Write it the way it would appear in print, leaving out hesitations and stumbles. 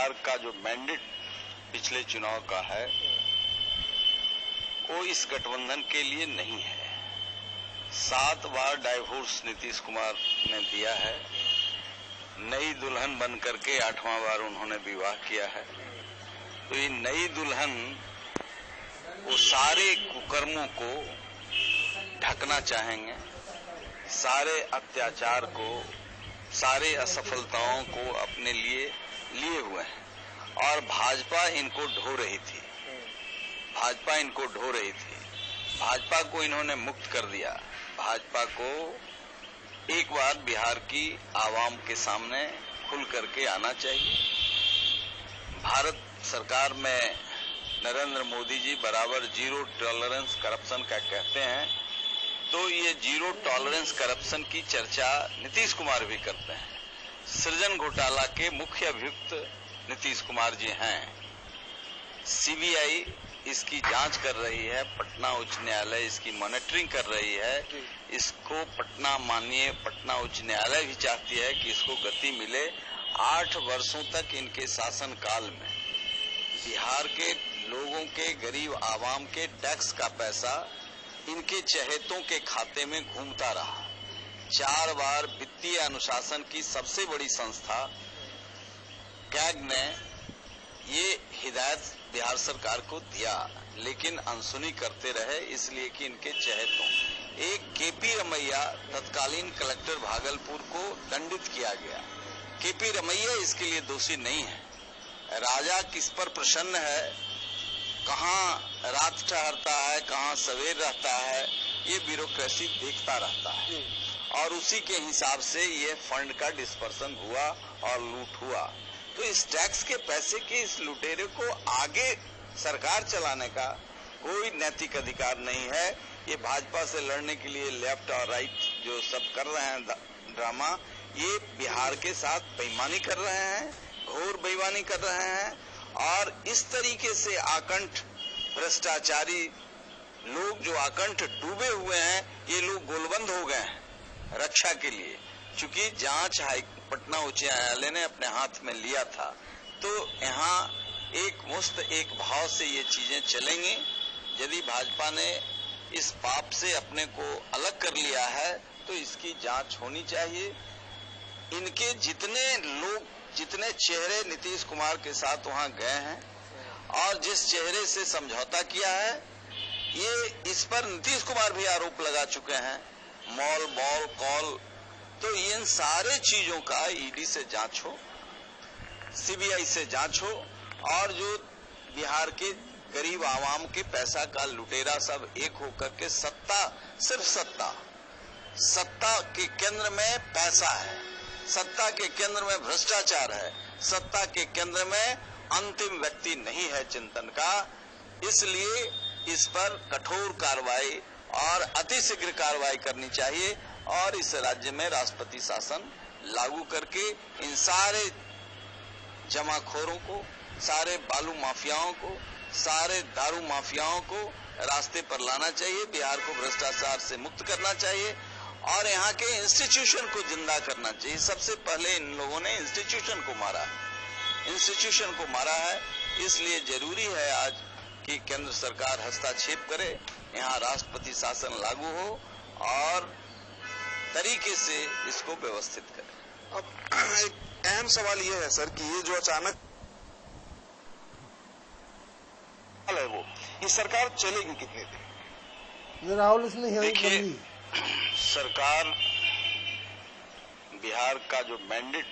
बिहार का जो मैंडेट पिछले चुनाव का है वो इस गठबंधन के लिए नहीं है। 7 बार डाइवोर्स नीतीश कुमार ने दिया है। नई दुल्हन बन करके 8वां बार उन्होंने विवाह किया है। तो ये नई दुल्हन वो सारे कुकर्मों को ढकना चाहेंगे, सारे अत्याचार को, सारे असफलताओं को अपने लिए लिए हुए हैं। और भाजपा इनको ढो रही थी, भाजपा इनको ढो रही थी। भाजपा को इन्होंने मुक्त कर दिया। भाजपा को एक बार बिहार की आवाम के सामने खुल करके आना चाहिए। भारत सरकार में नरेंद्र मोदी जी बराबर जीरो टॉलरेंस करप्शन का कहते हैं, तो ये जीरो टॉलरेंस करप्शन की चर्चा नीतीश कुमार भी करते हैं। सृजन घोटाला के मुख्य अभियुक्त नीतीश कुमार जी हैं। सीबीआई इसकी जांच कर रही है, पटना उच्च न्यायालय इसकी मॉनिटरिंग कर रही है। इसको माननीय पटना उच्च न्यायालय भी चाहती है कि इसको गति मिले। 8 वर्षों तक इनके शासन काल में बिहार के लोगों के, गरीब आवाम के टैक्स का पैसा इनके चहेतों के खाते में घूमता रहा। 4 बार वित्तीय अनुशासन की सबसे बड़ी संस्था कैग ने ये हिदायत बिहार सरकार को दिया, लेकिन अनसुनी करते रहे, इसलिए कि इनके चहेतों। एक केपी रमैया तत्कालीन कलेक्टर भागलपुर को दंडित किया गया। केपी रमैया इसके लिए दोषी नहीं है। राजा किस पर प्रसन्न है, कहाँ रात ठहरता है, कहाँ सवेर रहता है, ये ब्यूरोक्रेसी देखता रहता है। और उसी के हिसाब से ये फंड का डिस्पर्सन हुआ और लूट हुआ। तो इस टैक्स के पैसे के इस लुटेरे को आगे सरकार चलाने का कोई नैतिक अधिकार नहीं है। ये भाजपा से लड़ने के लिए लेफ्ट और राइट जो सब कर रहे हैं ड्रामा, ये बिहार के साथ बेईमानी कर रहे हैं, घोर बेईमानी कर रहे हैं। और इस तरीके से आकंठ भ्रष्टाचारी लोग जो आकंठ डूबे हुए हैं, ये लोग गोलबंद हो गए हैं रक्षा के लिए। चूंकि जांच पटना उच्च न्यायालय ने अपने हाथ में लिया था, तो यहाँ एक मुश्त एक भाव से ये चीजें चलेंगी। यदि भाजपा ने इस पाप से अपने को अलग कर लिया है तो इसकी जांच होनी चाहिए। इनके जितने लोग, जितने चेहरे नीतीश कुमार के साथ वहां गए हैं और जिस चेहरे से समझौता किया है, ये इस पर नीतीश कुमार भी आरोप लगा चुके हैं, मॉल बॉल कॉल। तो इन सारे चीजों का ईडी से जांच हो, सीबीआई से जांच हो, और जो बिहार के गरीब आवाम के पैसा का लुटेरा सब एक होकर के सत्ता, सिर्फ सत्ता के केंद्र में पैसा है, सत्ता के केंद्र में भ्रष्टाचार है, सत्ता के केंद्र में अंतिम व्यक्ति नहीं है चिंतन का। इसलिए इस पर कठोर कार्रवाई और अतिशीघ्र कार्रवाई करनी चाहिए और इस राज्य में राष्ट्रपति शासन लागू करके इन सारे जमाखोरों को, सारे बालू माफियाओं को, सारे दारू माफियाओं को रास्ते पर लाना चाहिए। बिहार को भ्रष्टाचार से मुक्त करना चाहिए और यहाँ के इंस्टीट्यूशन को जिंदा करना चाहिए। सबसे पहले इन लोगों ने इंस्टीट्यूशन को मारा है। इसलिए जरूरी है आज कि केंद्र सरकार हस्तक्षेप करे, यहाँ राष्ट्रपति शासन लागू हो और तरीके से इसको व्यवस्थित करे। अब एक अहम सवाल ये है सर कि ये जो अचानक है वो, ये सरकार चलेगी कितने दिन? राहुल इसमें देखिए, सरकार बिहार का जो मैंडेट